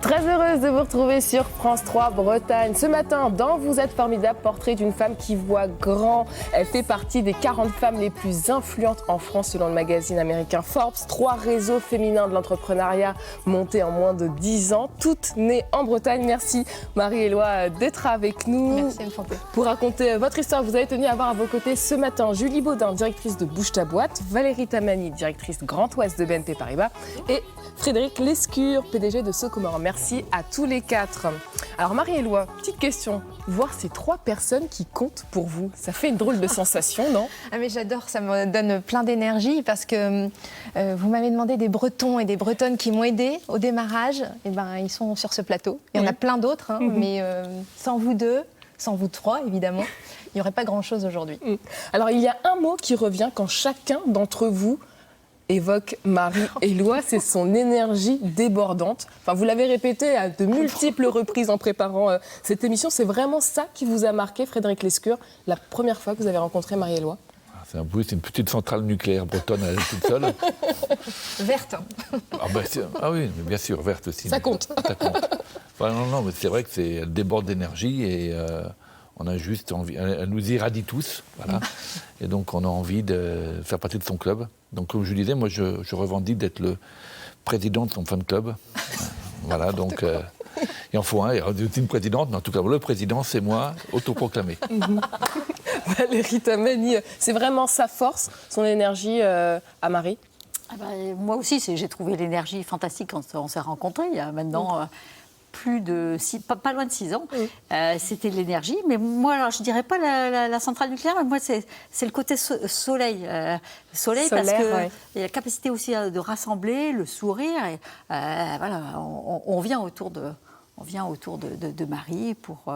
Très heureuse de vous retrouver sur France 3 Bretagne. Ce matin, dans Vous êtes formidable, portrait d'une femme qui voit grand. Elle fait partie des 40 femmes les plus influentes en France selon le magazine américain Forbes. 3 réseaux féminins de l'entrepreneuriat montés en moins de 10 ans, toutes nées en Bretagne. Merci Marie-Éloi d'être avec nous. Merci, enchantée. Pour raconter votre histoire, vous avez tenu à avoir à vos côtés ce matin Julie Baudin, directrice de Bouge ta boîte, Valérie Tamani, directrice Grand Ouest de BNP Paribas et Frédéric Lescure, PDG de Socomore. Merci à tous les 4. Alors Marie-Éloi, petite question. Voir ces 3 personnes qui comptent pour vous, ça fait une drôle de sensation, non ? Ah mais j'adore, ça me donne plein d'énergie parce que vous m'avez demandé des Bretons et des Bretonnes qui m'ont aidé au démarrage. Et ben ils sont sur ce plateau. Il y en a plein d'autres, mais sans vous 2, sans vous 3 évidemment, il n'y aurait pas grand-chose aujourd'hui. Alors il y a un mot qui revient quand chacun d'entre vous évoque Marie-Éloi, c'est son énergie débordante. Enfin, vous l'avez répété à de multiples reprises en préparant cette émission. C'est vraiment ça qui vous a marqué, Frédéric Lescure, la première fois que vous avez rencontré Marie-Éloi ? C'est une petite centrale nucléaire bretonne, elle est toute seule. Verte. Ah oui, mais bien sûr, verte aussi. Ça compte. Ça compte. Enfin, non, mais c'est vrai qu'elle déborde d'énergie et on a juste envie. Elle nous irradie tous, voilà. Et donc on a envie de faire partie de son club. Donc comme je disais, moi je revendique d'être le président de son fan club. Voilà, donc il en faut un. Il y a une présidente, mais en tout cas le président c'est moi, autoproclamé. Valérie Tamani, c'est vraiment sa force, son énergie à Marie ? Moi aussi, j'ai trouvé l'énergie fantastique quand on s'est rencontrés, il y a maintenant plus de pas loin de 6 ans. C'était l'énergie, mais moi, alors, je ne dirais pas la centrale nucléaire, mais moi, c'est le côté soleil. Soleil parce qu'il y a la capacité aussi de rassembler, le sourire. Et, voilà, on vient autour de Marie pour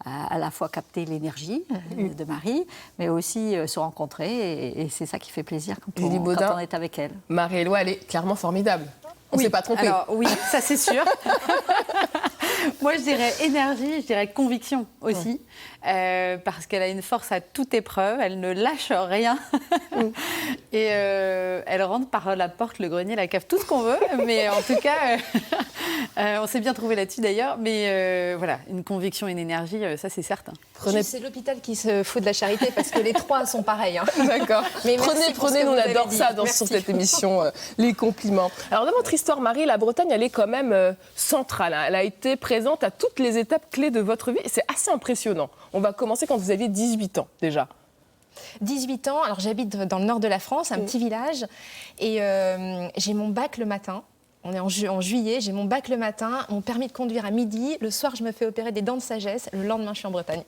à la fois capter l'énergie de Marie, mais aussi se rencontrer. Et c'est ça qui fait plaisir quand on est avec elle. Marie-Éloi, elle est clairement formidable. On ne s'est pas trompé. Alors oui, ça c'est sûr. Moi, je dirais énergie, je dirais conviction aussi, parce qu'elle a une force à toute épreuve, elle ne lâche rien. Et elle rentre par la porte, le grenier, la cave, tout ce qu'on veut. Mais en tout cas, on s'est bien trouvé là-dessus d'ailleurs. Mais voilà, une conviction et une énergie, ça c'est certain. C'est l'hôpital qui se fout de la charité parce que les 3 sont pareils. Hein. D'accord. Mais prenez, on adore ça sur cette émission, les compliments. Alors dans votre histoire, Marie, la Bretagne, elle est quand même centrale. Hein. Elle a été présente à toutes les étapes clés de votre vie et c'est assez impressionnant. On va commencer quand vous aviez 18 ans déjà. 18 ans, alors j'habite dans le nord de la France, un petit village, et j'ai mon bac le matin. On est en juillet, j'ai mon bac le matin, mon permis de conduire à midi. Le soir, je me fais opérer des dents de sagesse. Le lendemain, je suis en Bretagne.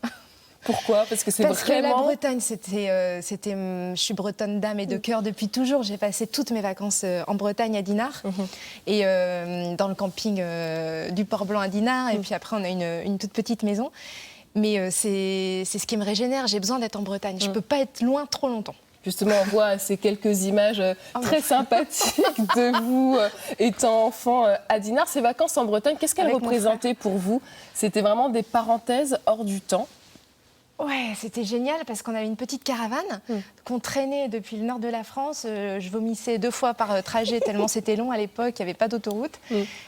Pourquoi ? Parce que que la Bretagne, je suis bretonne d'âme et de cœur depuis toujours. J'ai passé toutes mes vacances en Bretagne à Dinard et dans le camping du Port-Blanc à Dinard. Et puis après, on a une toute petite maison. Mais c'est ce qui me régénère. J'ai besoin d'être en Bretagne. Je ne peux pas être loin trop longtemps. Justement, on voit ces quelques images très sympathiques de vous étant enfant à Dinard. Ces vacances en Bretagne, qu'est-ce qu'elles représentaient pour vous ? C'était vraiment des parenthèses hors du temps ? Ouais, c'était génial parce qu'on avait une petite caravane qu'on traînait depuis le nord de la France. Je vomissais 2 fois par trajet tellement c'était long à l'époque, il n'y avait pas d'autoroute.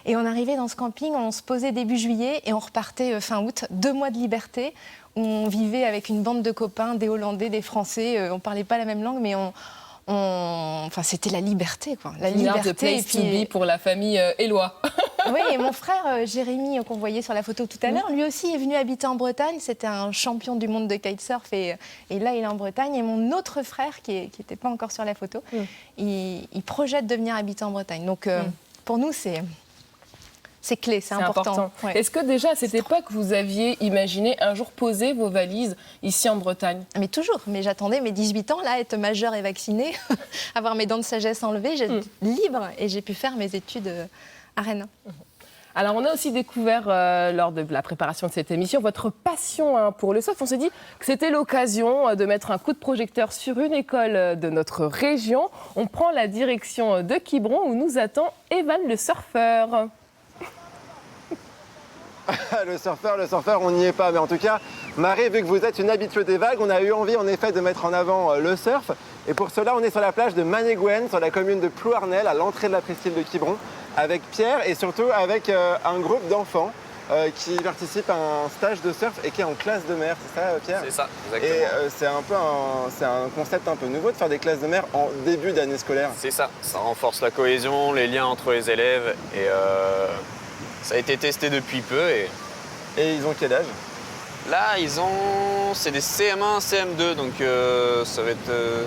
Et on arrivait dans ce camping, on se posait début juillet et on repartait fin août. 2 mois de liberté où on vivait avec une bande de copains, des Hollandais, des Français. On ne parlait pas la même langue, mais enfin, c'était la liberté, quoi. La liberté. The place to be pour la famille Éloi. Oui, et mon frère Jérémy, qu'on voyait sur la photo tout à l'heure, lui aussi est venu habiter en Bretagne. C'était un champion du monde de kitesurf et là, il est en Bretagne. Et mon autre frère, qui n'était pas encore sur la photo, il projette de venir habiter en Bretagne. Donc, pour nous, c'est clé, c'est important. Ouais. Est-ce que déjà, à cette époque, vous aviez imaginé un jour poser vos valises ici en Bretagne ? Mais toujours. Mais j'attendais mes 18 ans, là, être majeure et vaccinée, avoir mes dents de sagesse enlevées, j'étais libre et j'ai pu faire mes études à Rennes. Alors, on a aussi découvert lors de la préparation de cette émission votre passion pour le surf. On s'est dit que c'était l'occasion de mettre un coup de projecteur sur une école de notre région. On prend la direction de Quiberon où nous attend Evan le surfeur. Le surfeur, on n'y est pas. Mais en tout cas, Marie, vu que vous êtes une habituée des vagues, on a eu envie en effet de mettre en avant le surf. Et pour cela, on est sur la plage de Manégouen, sur la commune de Plouarnel, à l'entrée de la presqu'île de Quiberon, avec Pierre et surtout avec un groupe d'enfants qui participent à un stage de surf et qui est en classe de mer. C'est ça, Pierre? C'est ça, exactement. Et c'est un concept un peu nouveau de faire des classes de mer en début d'année scolaire. C'est ça, ça renforce la cohésion, les liens entre les élèves et ça a été testé depuis peu et ils ont quel âge? là c'est des CM1, CM2 donc ça va être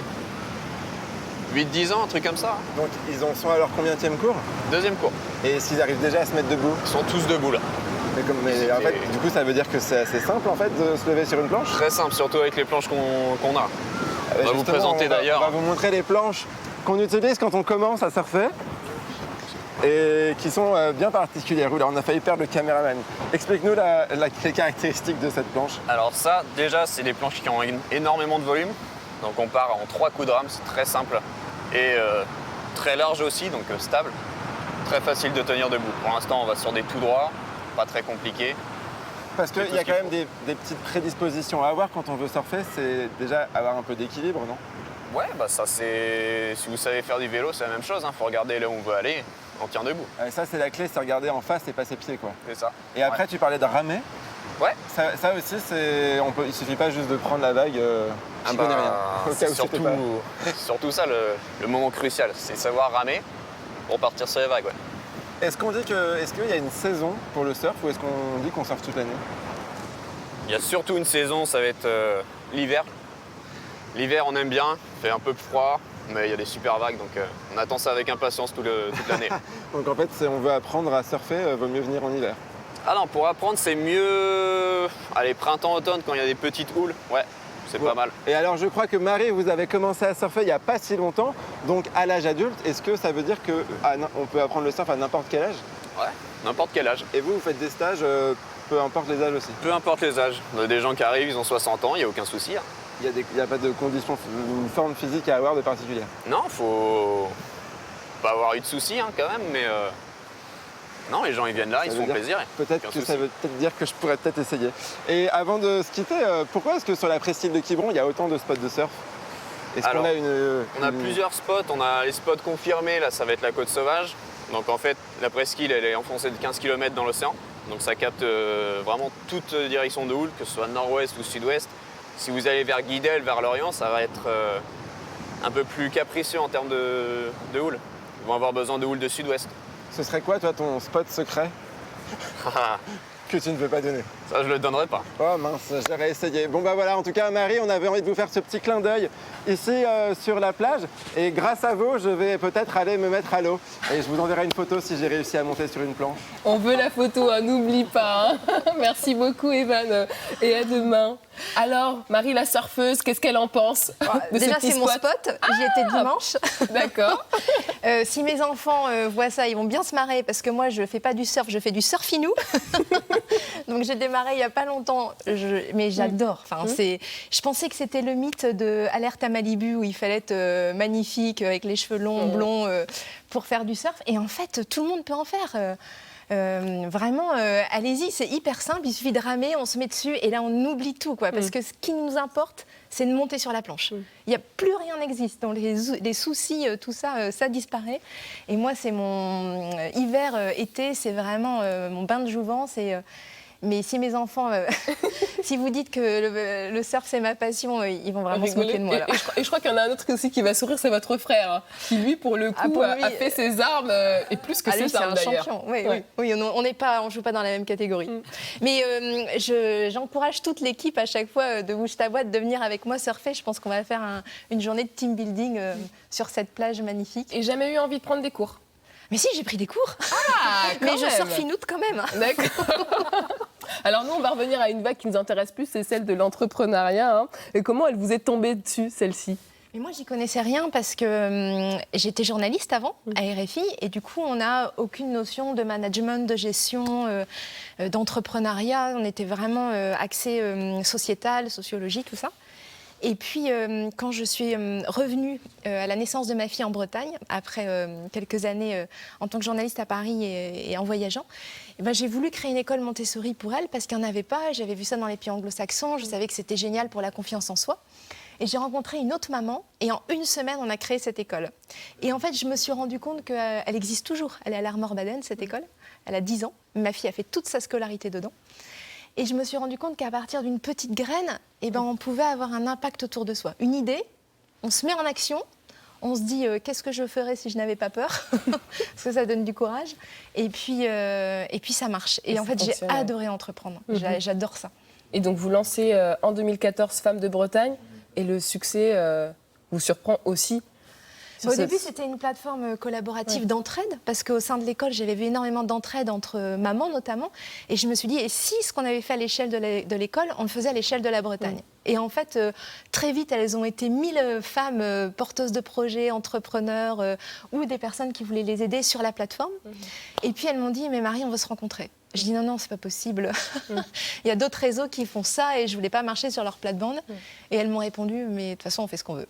8-10 ans, un truc comme ça. Donc ils en sont à leur combienième cours? Deuxième cours, Et s'ils arrivent déjà à se mettre debout? ils sont tous debout là. Mais en fait, du coup, ça veut dire que c'est assez simple en fait de se lever sur une planche? Très simple, surtout avec les planches qu'on a. On va vous présenter On va d'ailleurs. vous montrer les planches qu'on utilise quand on commence à surfer et qui sont bien particulières. Oula, on a failli perdre le caméraman. Explique-nous les caractéristiques de cette planche. Alors ça, déjà, c'est des planches qui ont énormément de volume. Donc on part en 3 coups de rame, c'est très simple. Et très large aussi, donc stable. Très facile de tenir debout. Pour l'instant, on va sur des tout droits, pas très compliqué. Parce qu'il tout y a ce qu'il quand même des petites prédispositions à avoir quand on veut surfer, c'est déjà avoir un peu d'équilibre, non? Ouais, bah ça c'est... Si vous savez faire du vélo, c'est la même chose. Faut regarder là où on veut aller, on tient debout. Ça, c'est la clé, c'est regarder en face et pas ses pieds, quoi. C'est ça. Et après, Ouais. tu parlais de ramer. Ouais. Ça aussi, il suffit pas juste de prendre la vague. Je connais rien. Au cas C'est où c'était pas. surtout ça le moment crucial, c'est savoir ramer pour partir sur les vagues. Ouais. Est-ce qu'il y a une saison pour le surf ou est-ce qu'on dit qu'on surfe toute l'année? Il y a surtout une saison, ça va être l'hiver. L'hiver, on aime bien, il fait un peu froid, mais il y a des super vagues, donc on attend ça avec impatience toute l'année. Donc en fait, si on veut apprendre à surfer, vaut mieux venir en hiver. Ah non, pour apprendre, c'est mieux. Allez, printemps-automne, quand il y a des petites houles, ouais, c'est pas mal. Et alors, je crois que Marie, vous avez commencé à surfer il n'y a pas si longtemps, donc à l'âge adulte. Est-ce que ça veut dire qu'on peut apprendre le surf à n'importe quel âge? Ouais, n'importe quel âge. Et vous faites des stages, peu importe les âges aussi? Peu importe les âges. On a des gens qui arrivent, ils ont 60 ans, il n'y a aucun souci. Hein. Il n'y a pas de condition, une forme physique à avoir de particulière? Non, faut pas avoir eu de soucis hein, quand même, mais non, les gens ils viennent là, ils se font plaisir. Peut-être que ça veut peut-être dire que je pourrais peut-être essayer. Et avant de se quitter, pourquoi est-ce que sur la presqu'île de Quiberon, il y a autant de spots de surf? Est-ce qu'on a On a plusieurs spots, on a les spots confirmés, là ça va être la côte sauvage. Donc en fait, la presqu'île elle est enfoncée de 15 km dans l'océan. Donc ça capte vraiment toute direction de houle, que ce soit nord-ouest ou sud-ouest. Si vous allez vers Guidel, vers l'Orient, ça va être un peu plus capricieux en termes de houle. Ils vont avoir besoin de houle de sud-ouest. Ce serait quoi, toi, ton spot secret que tu ne veux pas donner? Ça, je le donnerai pas. Oh mince, j'aurais essayé. Bon bah voilà, en tout cas, Marie, on avait envie de vous faire ce petit clin d'œil ici sur la plage. Et grâce à vous, je vais peut-être aller me mettre à l'eau. Et je vous enverrai une photo si j'ai réussi à monter sur une planche. On veut la photo, hein, n'oublie pas. Hein. Merci beaucoup, Evan. Et à demain. Alors, Marie la surfeuse, qu'est-ce qu'elle en pense de Déjà, ce petit c'est mon spot. J'y étais dimanche. D'accord. Si mes enfants voient ça, ils vont bien se marrer parce que moi, je fais pas du surf, je fais du surfinou. Donc, j'ai démarré il y a pas longtemps, mais j'adore. Enfin, je pensais que c'était le mythe de Alerte à Malibu où il fallait être magnifique avec les cheveux longs, blonds pour faire du surf. Et en fait, tout le monde peut en faire. Vraiment, allez-y, c'est hyper simple, il suffit de ramer, on se met dessus et là on oublie tout, quoi, parce que ce qui nous importe, c'est de monter sur la planche. Il n'y a plus rien n'existe, donc les soucis, tout ça, ça disparaît. Et moi, c'est mon hiver-été, c'est vraiment mon bain de jouvence. Mais si mes enfants, si vous dites que le surf c'est ma passion, ils vont vraiment se moquer de moi. Là. Et je crois qu'il y en a un autre aussi qui va sourire, c'est votre frère, hein, qui lui, pour le coup, a fait ses armes, et plus que ses armes d'ailleurs. C'est un champion, oui, on ne joue pas dans la même catégorie. Mais j'encourage toute l'équipe à chaque fois de Bouge ta boîte de venir avec moi surfer. Je pense qu'on va faire une journée de team building sur cette plage magnifique. Et jamais eu envie de prendre des cours? Mais si, j'ai pris des cours. Ah, mais je surfinoute quand même. D'accord. Alors nous, on va revenir à une vague qui nous intéresse plus, c'est celle de l'entrepreneuriat. Hein. Et comment elle vous est tombée dessus, celle-ci? Et moi, j'y connaissais rien parce que j'étais journaliste avant à RFI et du coup, on n'a aucune notion de management, de gestion, d'entrepreneuriat. On était vraiment axé sociétal, sociologique, tout ça. Et puis, quand je suis revenue à la naissance de ma fille en Bretagne, après quelques années en tant que journaliste à Paris et en voyageant, eh ben, j'ai voulu créer une école Montessori pour elle parce qu'il n'y en avait pas. J'avais vu ça dans les pays anglo-saxons. Je savais que c'était génial pour la confiance en soi. Et j'ai rencontré une autre maman et en une semaine, on a créé cette école. Et en fait, je me suis rendu compte qu'elle existe toujours. Elle est à l'Armor-Baden, cette école. Elle a 10 ans. Ma fille a fait toute sa scolarité dedans. Et je me suis rendu compte qu'à partir d'une petite graine, eh ben, on pouvait avoir un impact autour de soi. Une idée, on se met en action, on se dit qu'est-ce que je ferais si je n'avais pas peur parce que ça donne du courage. Et puis ça marche. Et en fait, j'ai adoré entreprendre. J'adore ça. Et donc, vous lancez en 2014 Femmes de Bretagne. Et le succès vous surprend aussi. Au début, c'était une plateforme collaborative d'entraide, parce qu'au sein de l'école, j'avais vu énormément d'entraide entre mamans notamment. Et je me suis dit, et si ce qu'on avait fait à l'échelle de l'école, on le faisait à l'échelle de la Bretagne. Et en fait, très vite, elles ont été 1000 femmes porteuses de projets, entrepreneurs ou des personnes qui voulaient les aider sur la plateforme. Et puis elles m'ont dit, mais Marie, on veut se rencontrer. Je dis non, c'est pas possible. Il y a d'autres réseaux qui font ça et je voulais pas marcher sur leur plate-bande. Et elles m'ont répondu, mais de toute façon, on fait ce qu'on veut.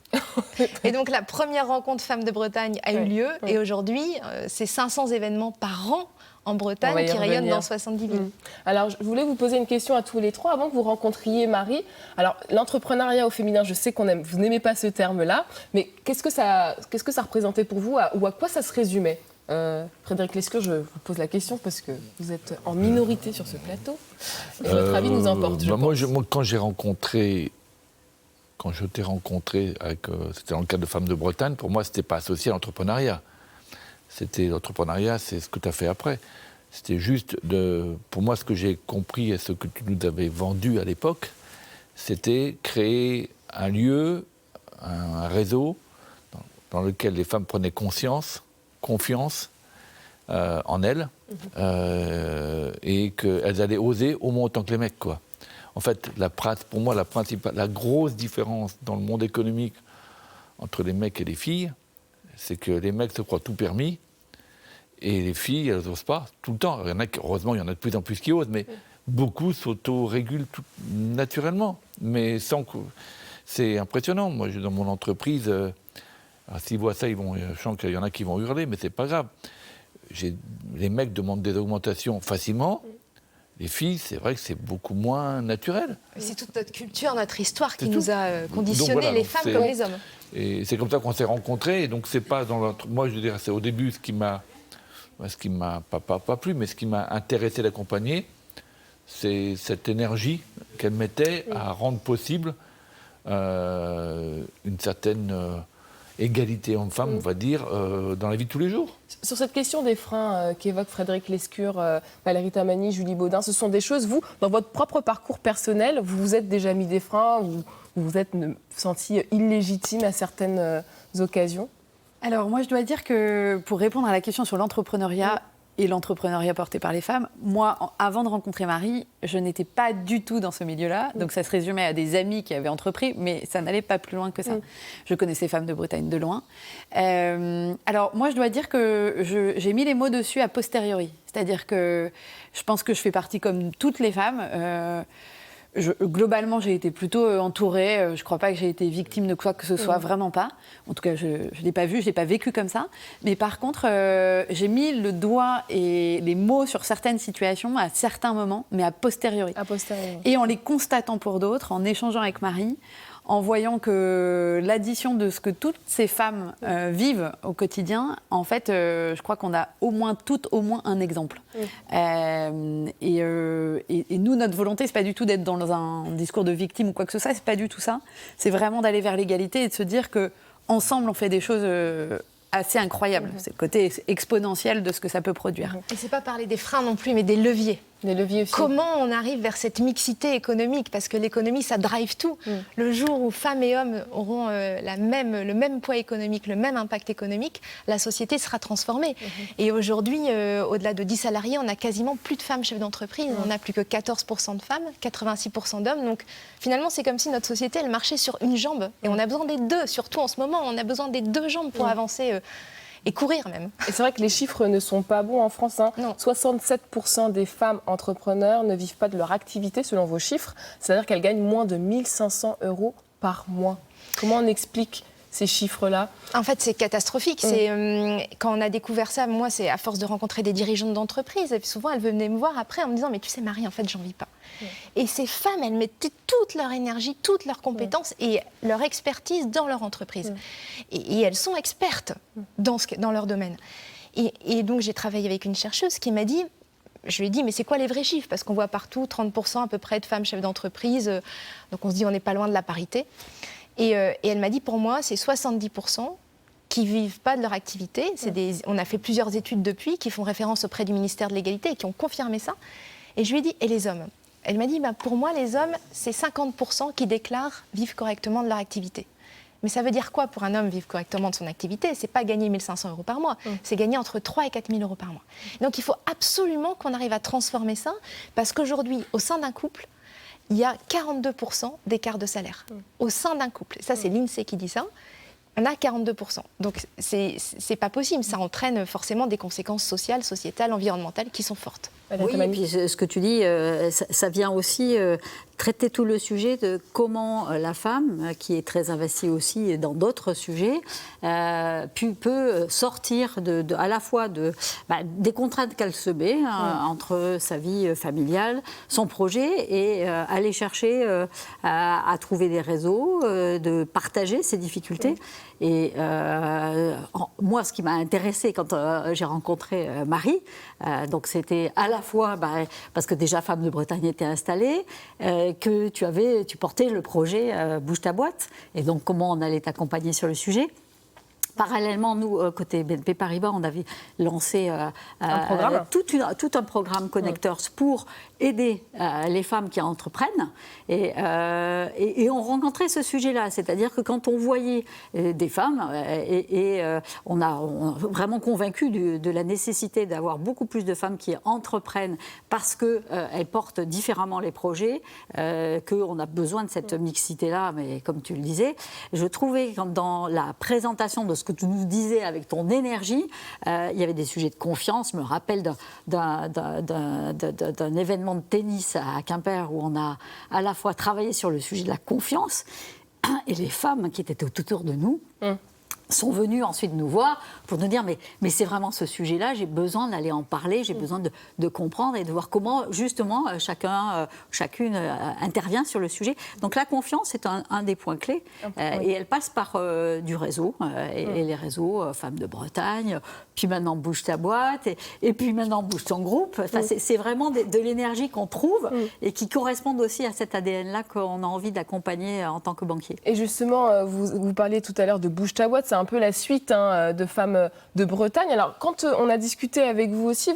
Et donc, la première rencontre Femmes de Bretagne a eu lieu. Et aujourd'hui, c'est 500 événements par an en Bretagne qui rayonnent dans 70 villes. Alors, je voulais vous poser une question à tous les trois avant que vous rencontriez Marie. Alors, l'entrepreneuriat au féminin, je sais vous n'aimez pas ce terme-là, mais qu'est-ce que ça représentait pour vous ou à quoi ça se résumait? Frédéric Lescure, je vous pose la question parce que vous êtes en minorité sur ce plateau. Et votre avis nous importe, moi, quand je t'ai rencontré, c'était dans le cadre de Femmes de Bretagne, pour moi, ce n'était pas associé à l'entrepreneuriat. L'entrepreneuriat, c'est ce que tu as fait après. C'était juste, pour moi, ce que j'ai compris et ce que tu nous avais vendu à l'époque, c'était créer un lieu, un réseau dans lequel les femmes prenaient confiance en elles et qu'elles allaient oser au moins autant que les mecs, quoi. En fait, pour moi, la grosse différence dans le monde économique entre les mecs et les filles, c'est que les mecs se croient tout permis et les filles, elles n'osent pas tout le temps. Heureusement, il y en a de plus en plus qui osent, mais beaucoup s'auto-régulent naturellement. Mais c'est impressionnant. Moi, dans mon entreprise... s'ils voient ça, je sens qu'il y en a qui vont hurler, mais c'est pas grave. Les mecs demandent des augmentations facilement. Les filles, c'est vrai que c'est beaucoup moins naturel. C'est toute notre culture, notre histoire qui nous a conditionnés, les femmes comme les hommes. Et c'est comme ça qu'on s'est rencontrés. Et donc c'est pas moi, je dirais, c'est au début ce qui m'a pas plu, mais ce qui m'a intéressé d'accompagner, c'est cette énergie qu'elle mettait à rendre possible une certaine égalité homme-femme, on va dire, dans la vie de tous les jours. Sur cette question des freins qu'évoquent Frédéric Lescure, Valérie Tamani, Julie Baudin, ce sont des choses, vous, dans votre propre parcours personnel, vous vous êtes déjà mis des freins ou vous vous êtes senti illégitime à certaines occasions? Alors moi, je dois dire que pour répondre à la question sur l'entrepreneuriat et l'entrepreneuriat porté par les femmes, moi, avant de rencontrer Marie, je n'étais pas du tout dans ce milieu-là. Donc ça se résumait à des amis qui avaient entrepris, mais ça n'allait pas plus loin que ça. Je connaissais Femmes de Bretagne de loin. Alors moi, je dois dire que j'ai mis les mots dessus a posteriori. C'est-à-dire que je pense que je fais partie comme toutes les femmes. Globalement, j'ai été plutôt entourée. Je ne crois pas que j'ai été victime de quoi que ce soit, vraiment pas. En tout cas, je ne l'ai pas vu, je ne l'ai pas vécu comme ça. Mais par contre, j'ai mis le doigt et les mots sur certaines situations à certains moments, mais a posteriori. Et en les constatant pour d'autres, en échangeant avec Marie, en voyant que l'addition de ce que toutes ces femmes vivent au quotidien, en fait, je crois qu'on a au moins un exemple. Et nous, notre volonté, c'est pas du tout d'être dans un discours de victime ou quoi que ce soit, c'est pas du tout ça. C'est vraiment d'aller vers l'égalité et de se dire qu'ensemble, on fait des choses assez incroyables. C'est le côté exponentiel de ce que ça peut produire. Et c'est pas parler des freins non plus, mais des leviers. Des leviers aussi. Comment on arrive vers cette mixité économique? Parce que l'économie, ça drive tout. Le jour où femmes et hommes auront le même poids économique, le même impact économique, la société sera transformée. Et aujourd'hui, au-delà de 10 salariés, on a quasiment plus de femmes chefs d'entreprise. On n'a plus que 14% de femmes, 86% d'hommes. Donc finalement, c'est comme si notre société, elle marchait sur une jambe. Et on a besoin des deux, surtout en ce moment. On a besoin des deux jambes pour avancer. Et courir même. Et c'est vrai que les chiffres ne sont pas bons en France. Hein. 67% des femmes entrepreneurs ne vivent pas de leur activité selon vos chiffres. C'est-à-dire qu'elles gagnent moins de 1 500 € par mois. Comment on explique ces chiffres-là? En fait, c'est catastrophique. Quand on a découvert ça, moi, c'est à force de rencontrer des dirigeantes d'entreprise. Et puis souvent, elles venaient me voir après en me disant « Mais tu sais, Marie, en fait, j'en vis pas. » Et ces femmes, elles mettaient toute leur énergie, toutes leurs compétences et leur expertise dans leur entreprise. Et elles sont expertes dans leur domaine. Et donc, j'ai travaillé avec une chercheuse qui m'a dit, je lui ai dit, mais c'est quoi les vrais chiffres? Parce qu'on voit partout 30% à peu près de femmes chefs d'entreprise. Donc, on se dit, on n'est pas loin de la parité. Et elle m'a dit, pour moi, c'est 70% qui ne vivent pas de leur activité. On a fait plusieurs études depuis qui font référence auprès du ministère de l'Égalité et qui ont confirmé ça. Et je lui ai dit, et les hommes? Elle m'a dit, pour moi, les hommes, c'est 50% qui déclarent vivre correctement de leur activité. Mais ça veut dire quoi pour un homme vivre correctement de son activité? C'est pas gagner 1 500 € par mois, c'est gagner entre 3 000 et 4 000 € par mois. Donc il faut absolument qu'on arrive à transformer ça, parce qu'aujourd'hui, au sein d'un couple, il y a 42% d'écart de salaire. Au sein d'un couple. Ça, c'est l'INSEE qui dit ça. On a 42%. Donc, c'est pas possible. Ça entraîne forcément des conséquences sociales, sociétales, environnementales qui sont fortes. Oui, et puis ce que tu dis, ça vient aussi traiter tout le sujet de comment la femme, qui est très investie aussi dans d'autres sujets, peut sortir à la fois des contraintes qu'elle se met entre sa vie familiale, son projet, et aller chercher à trouver des réseaux, de partager ses difficultés. Et moi, ce qui m'a intéressée quand j'ai rencontré Marie, donc c'était à la fois parce que déjà Femmes de Bretagne était installée, que tu portais le projet Bouge ta boîte, et donc comment on allait t'accompagner sur le sujet. Parallèlement, nous, côté BNP Paribas, on avait lancé tout un programme Connectors pour aider les femmes qui entreprennent. Et on rencontrait ce sujet-là. C'est-à-dire que quand on voyait des femmes, on a vraiment convaincu de la nécessité d'avoir beaucoup plus de femmes qui entreprennent parce qu'elles portent différemment les projets, qu'on a besoin de cette mixité-là. Mais comme tu le disais, je trouvais que dans la présentation de ce que tu nous disais avec ton énergie, il y avait des sujets de confiance. Je me rappelle d'un événement de tennis à Quimper où on a à la fois travaillé sur le sujet de la confiance, et les femmes qui étaient autour de nous sont venues ensuite nous voir pour nous dire mais c'est vraiment ce sujet-là, j'ai besoin d'aller en parler, j'ai besoin de comprendre et de voir comment justement chacune intervient sur le sujet. Donc la confiance est un des points clés et elle passe par du réseau et les réseaux Femmes de Bretagne, puis maintenant Bouge ta boîte et puis maintenant Bouge ton groupe. Enfin, c'est vraiment de l'énergie qu'on trouve et qui correspondent aussi à cet ADN-là qu'on a envie d'accompagner en tant que banquier. Et justement, vous parliez tout à l'heure de Bouge ta boîte, c'est un peu la suite de Femmes de Bretagne. Alors, quand on a discuté avec vous aussi,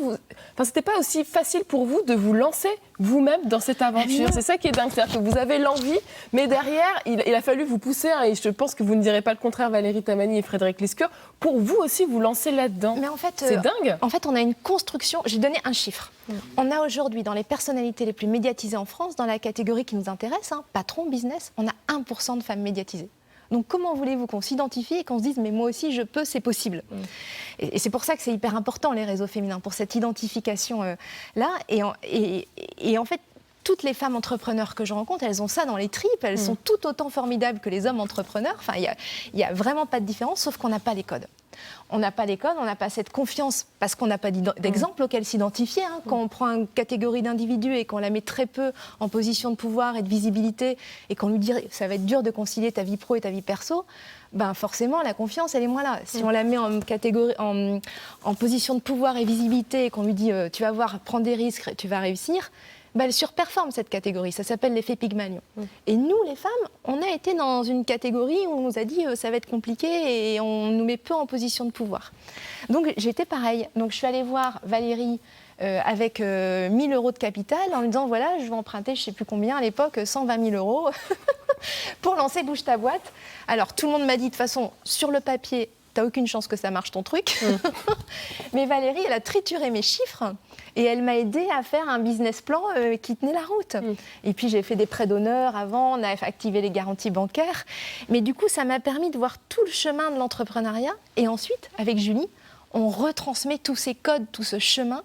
c'était pas aussi facile pour vous de vous lancer vous-même dans cette aventure. C'est ça qui est dingue, c'est-à-dire que vous avez l'envie, mais derrière, il a fallu vous pousser, et je pense que vous ne direz pas le contraire, Valérie Tamani et Frédéric Lescure, pour vous aussi vous lancer là-dedans. Mais en fait, c'est dingue. En fait, on a une construction. J'ai donné un chiffre. On a aujourd'hui, dans les personnalités les plus médiatisées en France, dans la catégorie qui nous intéresse, patron, business, on a 1% de femmes médiatisées. Donc comment voulez-vous qu'on s'identifie et qu'on se dise « mais moi aussi je peux, c'est possible ». Et c'est pour ça que c'est hyper important les réseaux féminins, pour cette identification-là. Et en fait, toutes les femmes entrepreneurs que je rencontre, elles ont ça dans les tripes, elles sont tout autant formidables que les hommes entrepreneurs. Enfin, il n'y a vraiment pas de différence, sauf qu'on n'a pas les codes. On n'a pas les codes, on n'a pas cette confiance parce qu'on n'a pas d'exemple auquel s'identifier. Quand on prend une catégorie d'individus et qu'on la met très peu en position de pouvoir et de visibilité et qu'on lui dit ça va être dur de concilier ta vie pro et ta vie perso, forcément la confiance elle est moins là. Si on la met en position de pouvoir et visibilité et qu'on lui dit tu vas voir, prends des risques, tu vas réussir, elle surperforme cette catégorie. Ça s'appelle l'effet Pygmalion. Et nous, les femmes, on a été dans une catégorie où on nous a dit ça va être compliqué et on nous met peu en position de pouvoir. Donc j'étais pareil. Donc je suis allée voir Valérie avec 1 000 euros de capital en lui disant voilà, je vais emprunter je ne sais plus combien à l'époque, 120 000 euros pour lancer Bouge ta boîte. Alors tout le monde m'a dit de toute façon, sur le papier, t'as aucune chance que ça marche ton truc. Mais Valérie, elle a trituré mes chiffres et elle m'a aidée à faire un business plan qui tenait la route. Et puis j'ai fait des prêts d'honneur avant, on a activé les garanties bancaires. Mais du coup, ça m'a permis de voir tout le chemin de l'entrepreneuriat. Et ensuite, avec Julie, on retransmet tous ces codes, tout ce chemin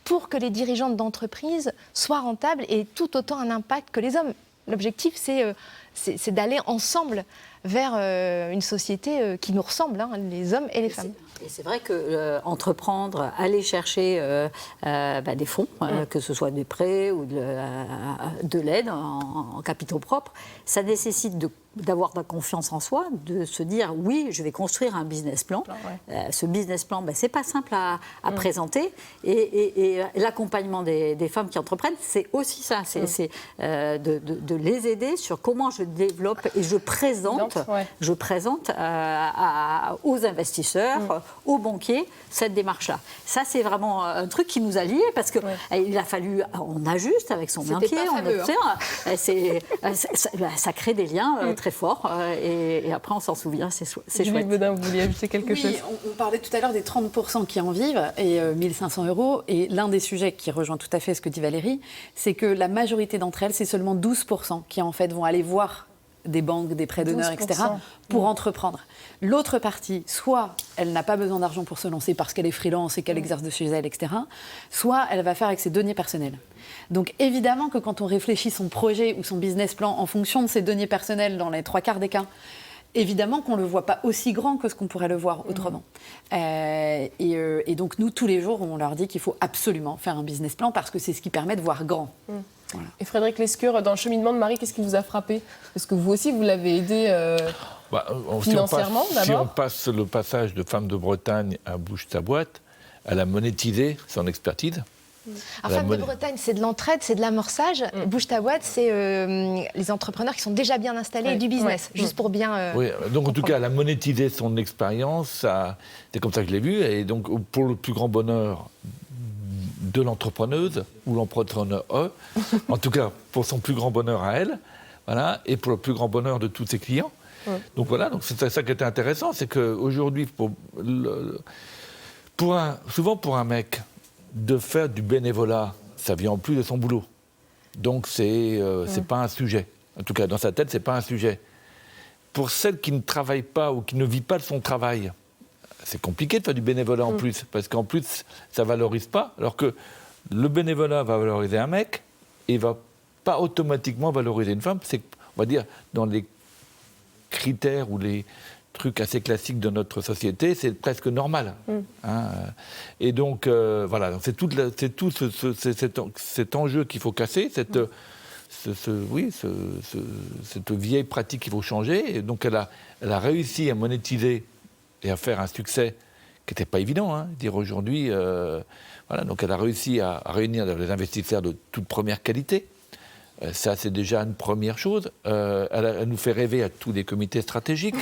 pour que les dirigeantes d'entreprise soient rentables et tout autant un impact que les hommes. L'objectif, c'est d'aller ensemble vers une société qui nous ressemble, les hommes et les femmes. Et c'est vrai que entreprendre, aller chercher des fonds, que ce soit des prêts ou de l'aide en capitaux propres, ça nécessite d'avoir de la confiance en soi, de se dire oui, je vais construire un business plan. Ce business plan, c'est pas simple à présenter. Et l'accompagnement des femmes qui entreprennent, c'est aussi ça. C'est de les aider sur comment je développe et je présente aux investisseurs, aux banquiers, cette démarche-là. Ça, c'est vraiment un truc qui nous a liés parce qu'il a fallu, on ajuste avec son banquier, ça crée des liens très forts et après on s'en souvient, c'est chouette. Julie Baudin, vous vouliez ajouter quelque chose ? On parlait tout à l'heure des 30% qui en vivent et 1 500 €. Et l'un des sujets qui rejoint tout à fait ce que dit Valérie, c'est que la majorité d'entre elles, c'est seulement 12% qui en fait vont aller voir des banques, des prêts d'honneur, etc., pour entreprendre. L'autre partie, soit elle n'a pas besoin d'argent pour se lancer parce qu'elle est freelance et qu'elle exerce de chez elle, etc., soit elle va faire avec ses deniers personnels. Donc évidemment que quand on réfléchit son projet ou son business plan en fonction de ses deniers personnels dans les 3/4 des cas, évidemment qu'on ne le voit pas aussi grand que ce qu'on pourrait le voir autrement. Et donc nous, tous les jours, on leur dit qu'il faut absolument faire un business plan parce que c'est ce qui permet de voir grand. Voilà. Et Frédéric Lescure, dans le cheminement de Marie, qu'est-ce qui vous a frappé ? Parce que vous aussi, vous l'avez aidé financièrement, d'abord. Si on passe le passage de Femme de Bretagne à Bouge ta boîte, elle a monétisé son expertise. Alors, Femme de Bretagne, c'est de l'entraide, c'est de l'amorçage. Bouge ta boîte, c'est les entrepreneurs qui sont déjà bien installés et du business, juste pour bien donc comprendre. En tout cas, elle a monétisé son expérience, c'est comme ça que je l'ai vu, et donc pour le plus grand bonheur de l'entrepreneuse, ou l'entrepreneur, en tout cas pour son plus grand bonheur à elle, voilà, et pour le plus grand bonheur de tous ses clients. Donc voilà, donc c'est ça qui était intéressant, c'est qu'aujourd'hui, souvent pour un mec, de faire du bénévolat, ça vient en plus de son boulot. Donc c'est pas un sujet. En tout cas, dans sa tête, c'est pas un sujet. Pour celle qui ne travaille pas ou qui ne vit pas de son travail, c'est compliqué de faire du bénévolat en plus, parce qu'en plus, ça ne valorise pas, alors que le bénévolat va valoriser un mec et ne va pas automatiquement valoriser une femme. C'est, on va dire, dans les critères ou les trucs assez classiques de notre société, c'est presque normal. Et donc, voilà, c'est tout cet enjeu qu'il faut casser, cette vieille pratique qu'il faut changer. Et donc, elle a réussi à monétiser et à faire un succès qui n'était pas évident. Dire aujourd'hui, voilà, donc elle a réussi à réunir des investisseurs de toute première qualité. Ça, c'est déjà une première chose. Elle nous fait rêver à tous les comités stratégiques.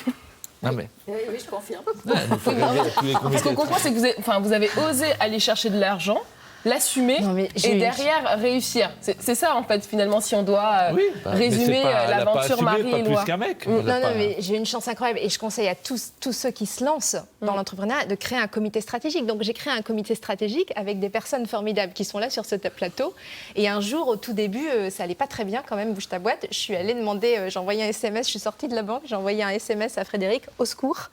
Oui, je confirme. Elle nous fait rêver à tous les comités. Ce qu'on comprend, c'est que vous avez osé aller chercher de l'argent, l'assumer et derrière réussir. C'est ça, en fait, finalement, si on doit résumer l'aventure Marie-Éloi. Plus qu'un mec. Mais j'ai une chance incroyable et je conseille à tous ceux qui se lancent dans l'entrepreneuriat de créer un comité stratégique. Donc j'ai créé un comité stratégique avec des personnes formidables qui sont là sur ce plateau. Et un jour, au tout début, ça allait pas très bien quand même, Bouge ta boîte. Je suis allée demander, j'ai envoyé un SMS, je suis sortie de la banque, j'ai envoyé un SMS à Frédéric, au secours.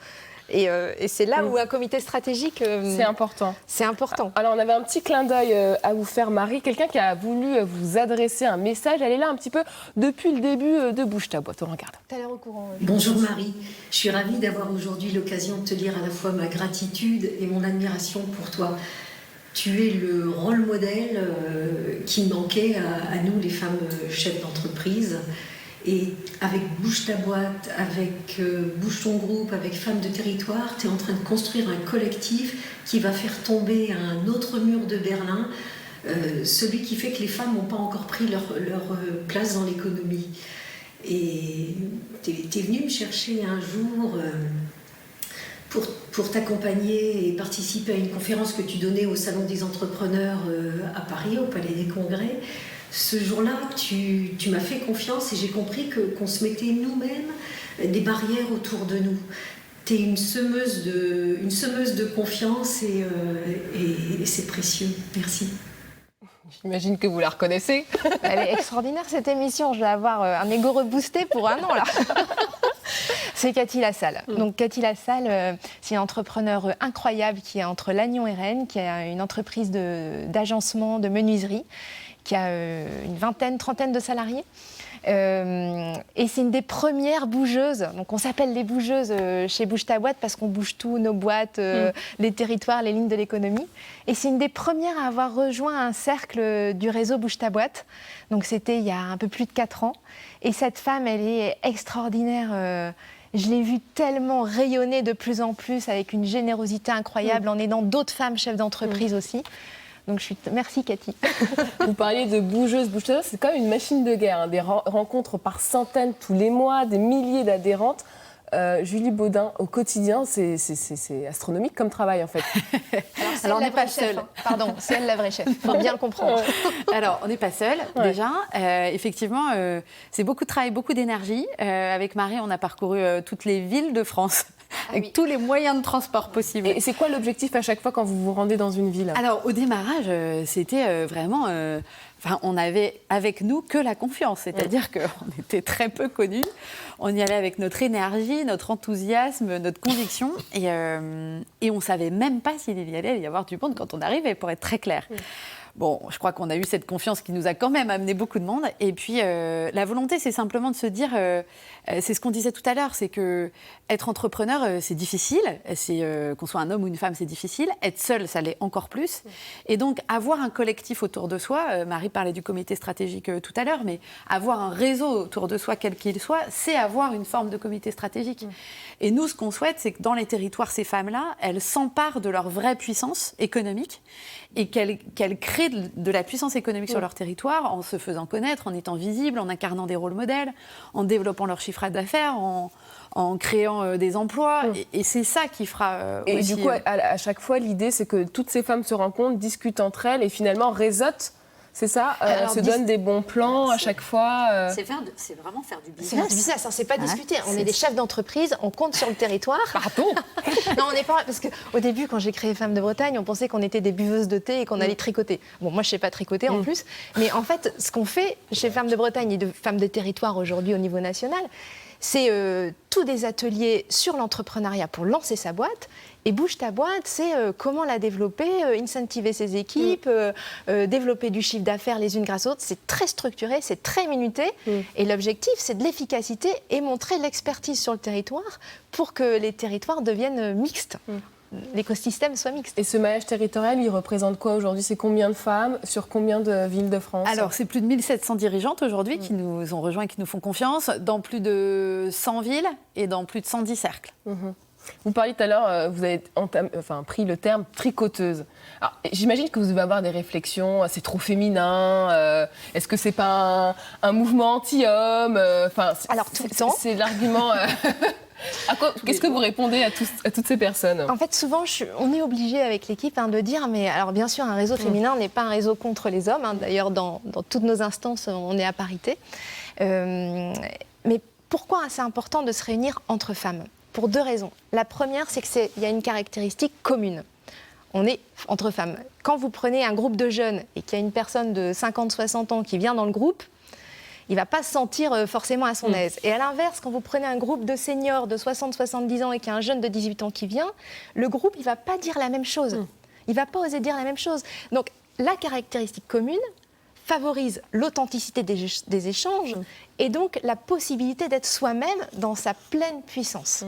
Et c'est là où un comité stratégique... c'est important. C'est important. Alors, on avait un petit clin d'œil à vous faire, Marie. Quelqu'un qui a voulu vous adresser un message. Elle est là un petit peu depuis le début de Bouge ta boîte. On regarde. T'as l'air au courant. Bonjour Marie. Je suis ravie d'avoir aujourd'hui l'occasion de te dire à la fois ma gratitude et mon admiration pour toi. Tu es le rôle modèle qui manquait à nous, les femmes chefs d'entreprise. Et avec Bouge ta boîte, avec Bouge ton groupe, avec Femmes de territoire, tu es en train de construire un collectif qui va faire tomber un autre mur de Berlin celui qui fait que les femmes n'ont pas encore pris leur place dans l'économie. Et tu es venue me chercher un jour pour t'accompagner et participer à une conférence que tu donnais au Salon des entrepreneurs à Paris, au Palais des Congrès. Ce jour-là, tu m'as fait confiance et j'ai compris qu'on se mettait nous-mêmes des barrières autour de nous. Tu es une semeuse de confiance et c'est précieux. Merci. J'imagine que vous la reconnaissez. Elle est extraordinaire cette émission. Je vais avoir un ego reboosté pour un an là. C'est Cathy Lassalle. Donc Cathy Lassalle, c'est une entrepreneure incroyable qui est entre Lannion et Rennes, qui a une entreprise d'agencement, de menuiserie, qui a une vingtaine, trentaine de salariés. Et c'est une des premières bougeuses. Donc on s'appelle les bougeuses chez Bouge ta boîte parce qu'on bouge tout, nos boîtes, les territoires, les lignes de l'économie. Et c'est une des premières à avoir rejoint un cercle du réseau Bouge ta boîte. Donc c'était il y a un peu plus de 4 ans. Et cette femme, elle est extraordinaire. Je l'ai vue tellement rayonner de plus en plus avec une générosité incroyable en aidant d'autres femmes chefs d'entreprise aussi. Donc merci Cathy. Vous parliez de bougeuse, c'est quand même une machine de guerre, hein, des rencontres par centaines tous les mois, des milliers d'adhérentes. Julie Baudin, au quotidien, c'est astronomique comme travail en fait. Alors on n'est pas seul. Pardon, c'est elle la vraie chef, il faut bien le comprendre. Alors on n'est pas seul déjà. Effectivement, c'est beaucoup de travail, beaucoup d'énergie. Avec Marie, on a parcouru toutes les villes de France. Avec tous les moyens de transport possibles. Et c'est quoi l'objectif à chaque fois quand vous vous rendez dans une ville? Alors, au démarrage, c'était vraiment... on n'avait avec nous que la confiance. C'est-à-dire qu'on était très peu connus. On y allait avec notre énergie, notre enthousiasme, notre conviction. Et on ne savait même pas s'il y allait y avoir du monde quand on arrivait, pour être très clair. Bon, je crois qu'on a eu cette confiance qui nous a quand même amené beaucoup de monde. Et puis, la volonté, c'est simplement de se dire... c'est ce qu'on disait tout à l'heure, c'est que être entrepreneur, c'est difficile. Qu'on soit un homme ou une femme, c'est difficile. Être seul, ça l'est encore plus. Et donc, avoir un collectif autour de soi, Marie parlait du comité stratégique tout à l'heure, mais avoir un réseau autour de soi, quel qu'il soit, c'est avoir une forme de comité stratégique. Et nous, ce qu'on souhaite, c'est que dans les territoires, ces femmes-là, elles s'emparent de leur vraie puissance économique et qu'elles créent de la puissance économique sur leur territoire en se faisant connaître, en étant visibles, en incarnant des rôles modèles, en développant leur chiffre d'affaires, en créant des emplois. Et c'est ça qui fera et aussi... du coup, à chaque fois, l'idée, c'est que toutes ces femmes se rencontrent, discutent entre elles et finalement réseautent. C'est ça, se donnent des bons plans à chaque fois. C'est vraiment faire du business. C'est faire du business, c'est pas discuter. On est des chefs d'entreprise, on compte sur le territoire. Pardon. Non, on n'est pas... Parce qu'au début, quand j'ai créé Femmes de Bretagne, on pensait qu'on était des buveuses de thé et qu'on allait tricoter. Bon, moi, je sais pas tricoter en plus. Mais en fait, ce qu'on fait chez Femmes de Bretagne et de Femmes de territoire aujourd'hui au niveau national, c'est tous des ateliers sur l'entrepreneuriat pour lancer sa boîte. Et Bouge ta boîte, c'est comment la développer, incentiver ses équipes, développer du chiffre d'affaires les unes grâce aux autres. C'est très structuré, c'est très minuté. Et l'objectif, c'est de l'efficacité et montrer l'expertise sur le territoire pour que les territoires deviennent mixtes. L'écosystème soit mixte. Et ce maillage territorial, il représente quoi aujourd'hui? C'est combien de femmes sur combien de villes de France? Alors, c'est plus de 1700 dirigeantes aujourd'hui qui nous ont rejoints et qui nous font confiance dans plus de 100 villes et dans plus de 110 cercles. Vous parliez tout à l'heure, vous avez pris le terme tricoteuse. Alors, j'imagine que vous devez avoir des réflexions, c'est trop féminin, est-ce que c'est pas un mouvement anti-homme? Alors, tout le temps. C'est l'argument... Qu'est-ce que vous répondez à toutes ces personnes? En fait, souvent, on est obligé avec l'équipe de dire, mais alors bien sûr, un réseau féminin n'est pas un réseau contre les hommes. D'ailleurs, dans toutes nos instances, on est à parité. Mais pourquoi c'est important de se réunir entre femmes? Pour 2 raisons. La première, c'est qu'il y a une caractéristique commune. On est entre femmes. Quand vous prenez un groupe de jeunes et qu'il y a une personne de 50-60 ans qui vient dans le groupe, il ne va pas se sentir forcément à son aise. Et à l'inverse, quand vous prenez un groupe de seniors de 60-70 ans et qu'il y a un jeune de 18 ans qui vient, le groupe, il ne va pas dire la même chose. Il ne va pas oser dire la même chose. Donc, la caractéristique commune favorise l'authenticité des échanges et donc la possibilité d'être soi-même dans sa pleine puissance.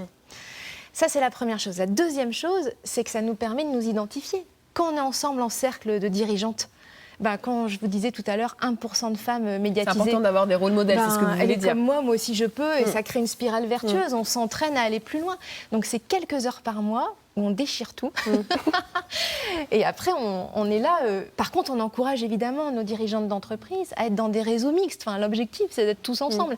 Ça, c'est la première chose. La deuxième chose, c'est que ça nous permet de nous identifier. Quand on est ensemble en cercle de dirigeantes, quand je vous disais tout à l'heure, 1% de femmes médiatisées... C'est important d'avoir des rôles modèles, c'est ce que vous voulez dire. Comme moi aussi je peux, et ça crée une spirale vertueuse, on s'entraîne à aller plus loin. Donc c'est quelques heures par mois où on déchire tout. Et après, on est là. Par contre, on encourage évidemment nos dirigeantes d'entreprise à être dans des réseaux mixtes. Enfin, l'objectif, c'est d'être tous ensemble.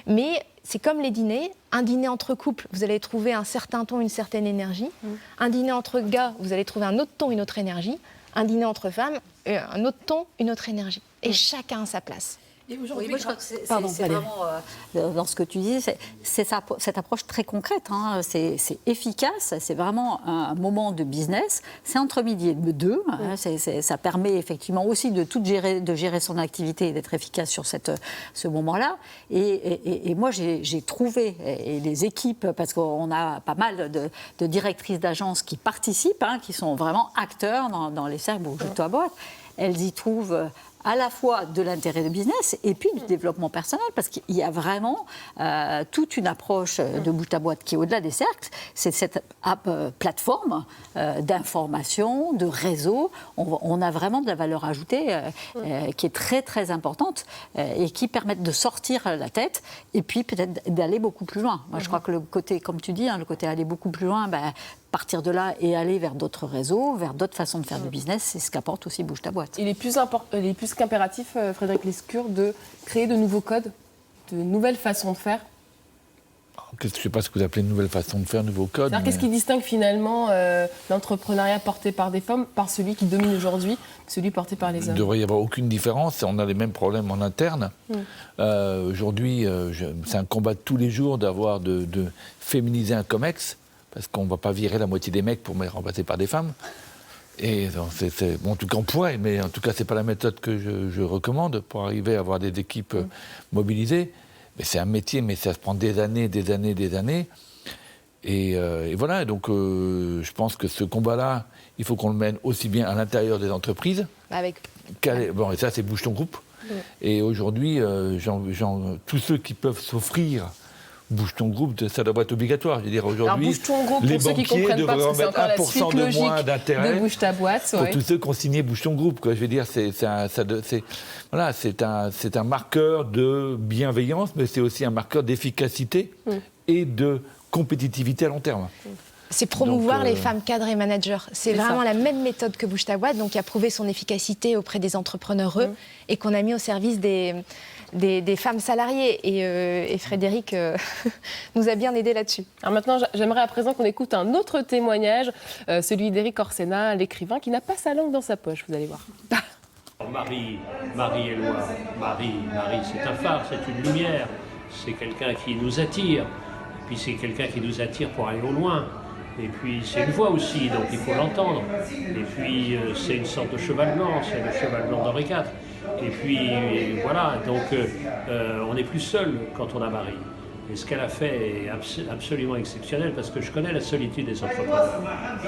Mais c'est comme les dîners. Un dîner entre couples, vous allez trouver un certain ton, une certaine énergie. Un dîner entre gars, vous allez trouver un autre ton, une autre énergie. Un dîner entre femmes, un autre ton, une autre énergie. Et chacun a sa place. Oui, moi, je crois que c'est vraiment, dans ce que tu dis, c'est cette approche très concrète. Hein, c'est efficace, c'est vraiment un moment de business. C'est entre midi et deux. Hein, ça permet effectivement aussi de gérer son activité et d'être efficace sur ce moment-là. Et moi, j'ai trouvé, et les équipes, parce qu'on a pas mal de directrices d'agences qui participent, hein, qui sont vraiment acteurs dans les cercles Bouge-toi boîte, elles y trouvent à la fois de l'intérêt de business et puis du développement personnel, parce qu'il y a vraiment toute une approche de Bouge ta boîte qui est au-delà des cercles. C'est cette plateforme d'information, de réseau. On a vraiment de la valeur ajoutée qui est très très importante et qui permet de sortir la tête et puis peut-être d'aller beaucoup plus loin. Moi, je crois que le côté, comme tu dis, hein, le côté aller beaucoup plus loin, partir de là et aller vers d'autres réseaux, vers d'autres façons de faire du business, c'est ce qu'apporte aussi Bouge ta boîte. Il est plus qu'impératif, Frédéric Lescure, de créer de nouveaux codes, de nouvelles façons de faire. Je ne sais pas ce que vous appelez de nouvelles façons de faire, nouveaux codes. Qu'est-ce qui distingue finalement l'entrepreneuriat porté par des femmes par celui qui domine aujourd'hui, celui porté par les hommes? Il ne devrait y avoir aucune différence. On a les mêmes problèmes en interne. Aujourd'hui, c'est un combat de tous les jours de féminiser un COMEX, parce qu'on ne va pas virer la moitié des mecs pour me remplacer par des femmes. Et bon, en tout cas, on pourrait, mais en tout cas, ce n'est pas la méthode que je recommande pour arriver à avoir des équipes mobilisées. Mais c'est un métier, mais ça se prend des années. Et voilà, donc je pense que ce combat-là, il faut qu'on le mène aussi bien à l'intérieur des entreprises. Bon, et ça, c'est Bouge ton groupe. Et aujourd'hui, tous ceux qui peuvent s'offrir Bouge ton groupe, ça devrait être obligatoire. Je veux dire, aujourd'hui, Bouge ton groupe, les pour ceux qui banquiers comprennent pas, devraient parce que c'est encore remettre la suite 1% de moins logique d'intérêt de Bouge ta boîte. pour tous ceux qui ont signé Bouge ton groupe. Quoi. Je veux dire, c'est un marqueur de bienveillance, mais c'est aussi un marqueur d'efficacité et de compétitivité à long terme. C'est promouvoir les femmes cadres et managers. C'est vraiment la même méthode que Bouge ta boîte, donc qui a prouvé son efficacité auprès des entrepreneurs et qu'on a mis au service des femmes salariées. Et Frédéric nous a bien aidés là-dessus. Alors maintenant, j'aimerais à présent qu'on écoute un autre témoignage, celui d'Éric Orsena, l'écrivain qui n'a pas sa langue dans sa poche, vous allez voir. Marie-Éloi, Marie, c'est un phare, c'est une lumière, c'est quelqu'un qui nous attire, et puis c'est quelqu'un qui nous attire pour aller au loin. Et puis c'est une voix aussi, donc il faut l'entendre. Et puis c'est une sorte de cheval blanc, c'est le cheval blanc d'Henri IV. Et puis voilà, donc on n'est plus seul quand on a Marie. Et ce qu'elle a fait est absolument exceptionnel, parce que je connais la solitude des entrepreneurs.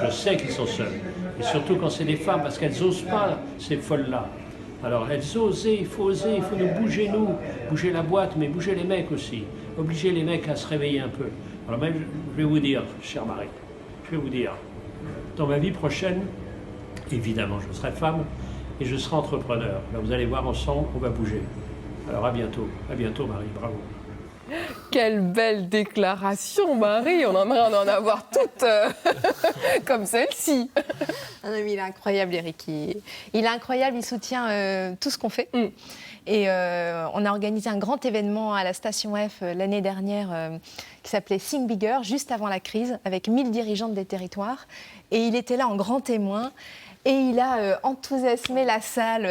Je sais qu'ils sont seuls. Et surtout quand c'est des femmes, parce qu'elles n'osent pas ces folles-là. Alors elles osent, il faut nous, bouger la boîte, mais bouger les mecs aussi. Obliger les mecs à se réveiller un peu. Alors même, je vais vous dire, chère Marie, dans ma vie prochaine, évidemment, je serai femme et je serai entrepreneur. Là, vous allez voir ensemble, on va bouger. Alors à bientôt Marie, bravo. Quelle belle déclaration, Marie. On aimerait en avoir toutes comme celle-ci. Il est incroyable, Eric. Il est incroyable, il soutient tout ce qu'on fait. Et on a organisé un grand événement à la Station F l'année dernière qui s'appelait Think Bigger, juste avant la crise, avec 1000 dirigeantes des territoires. Et il était là en grand témoin. Et il a enthousiasmé la salle.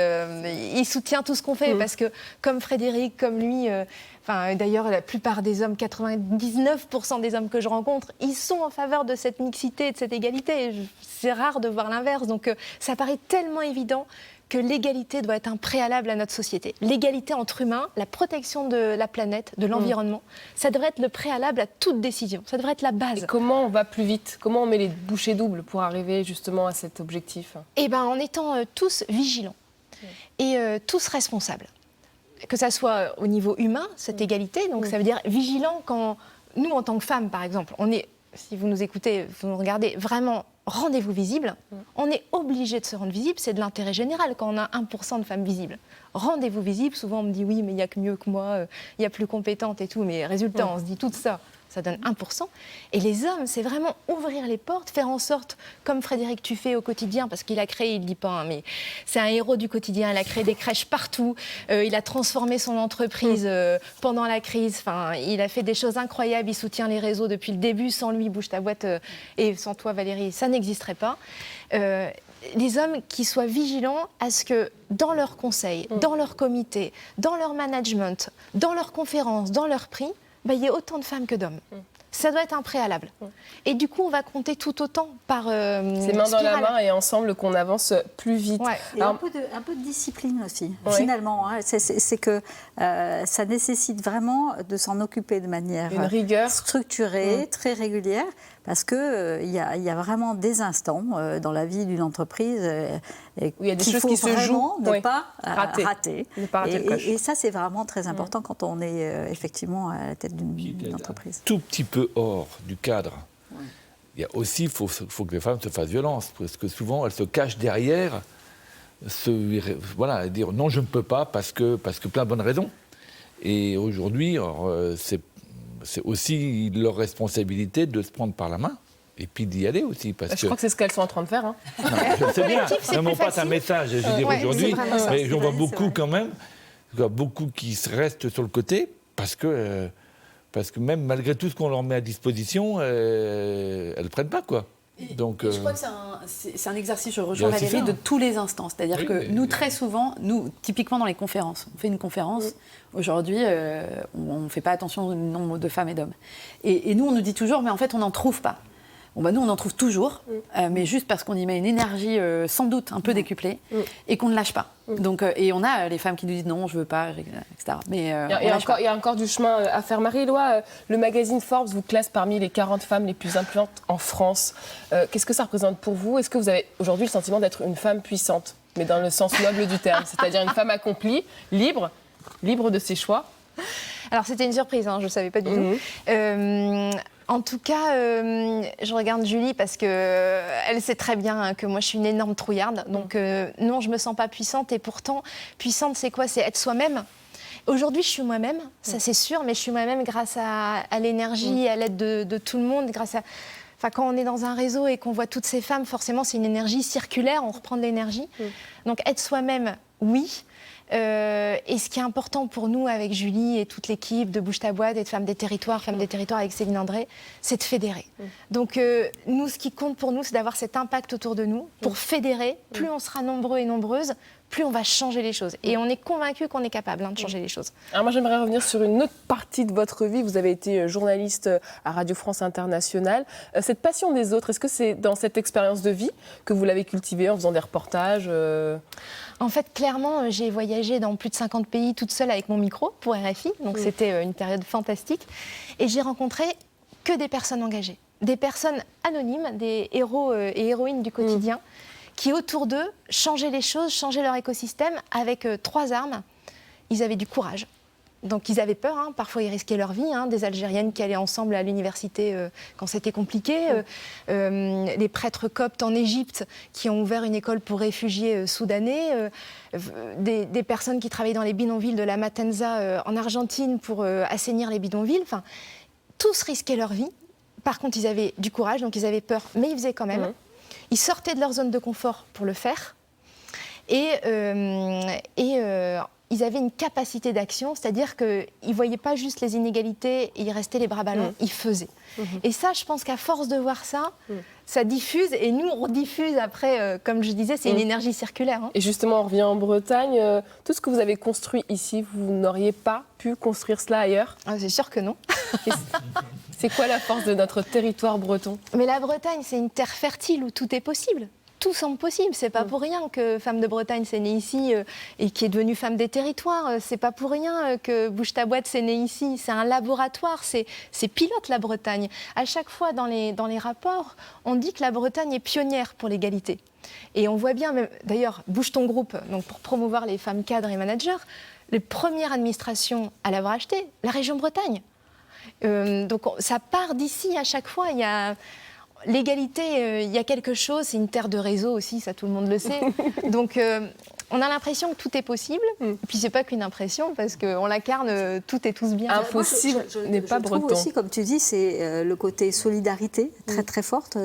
Il soutient tout ce qu'on fait parce que, comme Frédéric, comme lui, d'ailleurs, la plupart des hommes, 99% des hommes que je rencontre, ils sont en faveur de cette mixité, de cette égalité. C'est rare de voir l'inverse. Donc, ça paraît tellement évident que l'égalité doit être un préalable à notre société. L'égalité entre humains, la protection de la planète, de l'environnement, ça devrait être le préalable à toute décision. Ça devrait être la base. Et comment on va plus vite? Comment on met les bouchées doubles pour arriver justement à cet objectif? En étant tous vigilants et tous responsables. Que ça soit au niveau humain, cette égalité, donc ça veut dire vigilant quand nous, en tant que femmes, par exemple, on est, si vous nous écoutez, vous nous regardez, vraiment rendez-vous visible. On est obligé de se rendre visible, c'est de l'intérêt général quand on a 1% de femmes visibles. Rendez-vous visible, souvent on me dit oui, mais il n'y a que mieux que moi, il y a plus compétente et tout, mais résultat, on se dit tout ça. ça donne 1%. Et les hommes, c'est vraiment ouvrir les portes, faire en sorte, comme Frédéric Tufet au quotidien, parce qu'il a créé, il ne dit pas, hein, mais c'est un héros du quotidien, il a créé des crèches partout, il a transformé son entreprise pendant la crise, enfin, il a fait des choses incroyables, il soutient les réseaux depuis le début, sans lui, Bouge ta boîte, et sans toi Valérie, ça n'existerait pas. Les hommes qui soient vigilants à ce que dans leurs conseils, dans leur comité, dans leur management, dans leurs conférences, dans leurs prix, il y ait autant de femmes que d'hommes. Ça doit être un préalable. Et du coup, on va compter tout autant par c'est main dans la main et ensemble qu'on avance plus vite. Ouais. Et alors, un peu de discipline aussi, finalement. Hein. C'est que ça nécessite vraiment de s'en occuper de manière une rigueur structurée, très régulière, parce qu'il y a vraiment des instants dans la vie d'une entreprise où il y a des choses qui se jouent, ne pas rater. Ne pas rater le coche. Et ça, c'est vraiment très important quand on est effectivement à la tête d'une entreprise. Tout petit peu hors du cadre. Il y a aussi, faut que les femmes se fassent violence, parce que souvent, elles se cachent derrière, dire non, je ne peux pas, parce que plein de bonnes raisons. Et aujourd'hui, c'est aussi leur responsabilité de se prendre par la main. Et puis d'y aller aussi. Je crois que c'est ce qu'elles sont en train de faire. Hein. Non, je sais bien, vraiment pas un message, je veux dire, aujourd'hui, mais j'en vois beaucoup quand même, beaucoup qui restent sur le côté, parce que même malgré tout ce qu'on leur met à disposition, elles ne prennent pas, quoi. Donc, je crois que c'est un exercice, je rejoins Valérie, de tous les instants. C'est-à-dire que nous, très souvent, typiquement dans les conférences, on fait une conférence, aujourd'hui, on ne fait pas attention au nombre de femmes et d'hommes. Et nous, on nous dit toujours, mais en fait, on n'en trouve pas. Bon, nous, on en trouve toujours, mais juste parce qu'on y met une énergie sans doute un peu décuplée et qu'on ne lâche pas. Donc, et on a les femmes qui nous disent non, je ne veux pas, etc. Mais il y a encore du chemin à faire. Marie-Éloi, le magazine Forbes vous classe parmi les 40 femmes les plus influentes en France. Qu'est-ce que ça représente pour vous? Est-ce que vous avez aujourd'hui le sentiment d'être une femme puissante, mais dans le sens noble du terme, c'est-à-dire une femme accomplie, libre de ses choix? Alors, c'était une surprise, je ne savais pas du tout. En tout cas, je regarde Julie parce qu'elle sait très bien que moi, je suis une énorme trouillarde. Donc, non, je ne me sens pas puissante. Et pourtant, puissante, c'est quoi? C'est être soi-même. Aujourd'hui, je suis moi-même, ça c'est sûr, mais je suis moi-même grâce à l'énergie, à l'aide de tout le monde, grâce à... Enfin, quand on est dans un réseau et qu'on voit toutes ces femmes, forcément, c'est une énergie circulaire, on reprend de l'énergie. Donc, être soi-même, oui. Et ce qui est important pour nous, avec Julie et toute l'équipe de Bouge ta boîte et de Femmes des Territoires avec Céline André, c'est de fédérer. Donc, nous, ce qui compte pour nous, c'est d'avoir cet impact autour de nous pour fédérer. Plus on sera nombreux et nombreuses, plus on va changer les choses. Et on est convaincus qu'on est capable de changer les choses. Alors moi, j'aimerais revenir sur une autre partie de votre vie. Vous avez été journaliste à Radio France Internationale. Cette passion des autres, est-ce que c'est dans cette expérience de vie que vous l'avez cultivée en faisant des reportages En fait, clairement, j'ai voyagé dans plus de 50 pays toute seule avec mon micro pour RFI. Donc, c'était une période fantastique. Et j'ai rencontré que des personnes engagées. Des personnes anonymes, des héros et héroïnes du quotidien qui, autour d'eux, changeaient les choses, changeaient leur écosystème avec 3 armes. Ils avaient du courage. Donc, ils avaient peur. Parfois, ils risquaient leur vie. Des Algériennes qui allaient ensemble à l'université quand c'était compliqué. Les prêtres coptes en Égypte qui ont ouvert une école pour réfugiés soudanais. Des personnes qui travaillaient dans les bidonvilles de la Matanza en Argentine pour assainir les bidonvilles. Enfin, tous risquaient leur vie. Par contre, ils avaient du courage, donc ils avaient peur, mais ils faisaient quand même. Ils sortaient de leur zone de confort pour le faire. Et ils avaient une capacité d'action, c'est-à-dire qu'ils ne voyaient pas juste les inégalités et ils restaient les bras ballants, ils faisaient. Et ça, je pense qu'à force de voir ça, ça diffuse et nous, on diffuse après, comme je disais, c'est une énergie circulaire. Et justement, on revient en Bretagne. Tout ce que vous avez construit ici, vous n'auriez pas pu construire cela ailleurs? C'est sûr que non. C'est quoi la force de notre territoire breton? Mais la Bretagne, c'est une terre fertile où tout est possible. Tout semble possible. C'est pas pour rien que Femme de Bretagne s'est née ici et qui est devenue Femme des Territoires. C'est pas pour rien que Bouge ta boîte s'est née ici. C'est un laboratoire. C'est pilote la Bretagne. À chaque fois dans les rapports, on dit que la Bretagne est pionnière pour l'égalité. Et on voit bien, d'ailleurs, Bouge ton groupe, donc pour promouvoir les femmes cadres et managers, les premières administrations à l'avoir acheté, la région Bretagne. Donc ça part d'ici à chaque fois. Il y a l'égalité, il y a quelque chose, c'est une terre de réseau aussi, ça tout le monde le sait. Donc On a l'impression que tout est possible, et puis c'est pas qu'une impression, parce qu'on l'incarne toutes et tous bien. Impossible n'est pas breton. Je trouve aussi, comme tu dis, c'est le côté solidarité très très forte,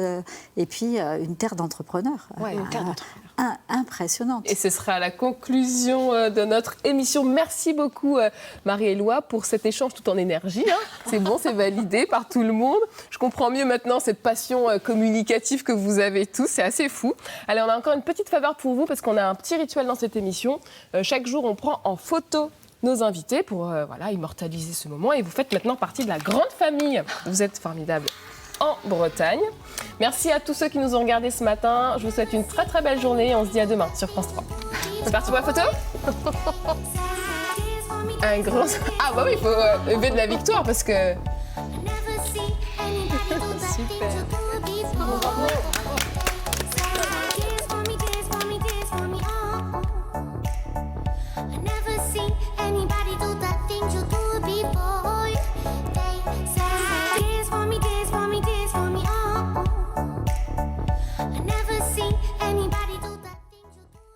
et puis une terre d'entrepreneurs. Ouais, une terre d'entrepreneurs. Impressionnante. Et ce sera la conclusion de notre émission. Merci beaucoup Marie-Éloi pour cet échange tout en énergie. Hein. C'est bon, c'est validé par tout le monde. Je comprends mieux maintenant cette passion communicative que vous avez tous. C'est assez fou. Allez, on a encore une petite faveur pour vous parce qu'on a un petit rituel dans cette émission. Chaque jour, on prend en photo nos invités pour immortaliser ce moment. Et vous faites maintenant partie de la grande famille. Vous êtes formidables en Bretagne. Merci à tous ceux qui nous ont regardés ce matin. Je vous souhaite une très très belle journée et on se dit à demain sur France 3. C'est parti pour la photo. Un grand... Ah bah oui, il faut lever de la victoire parce que... Super.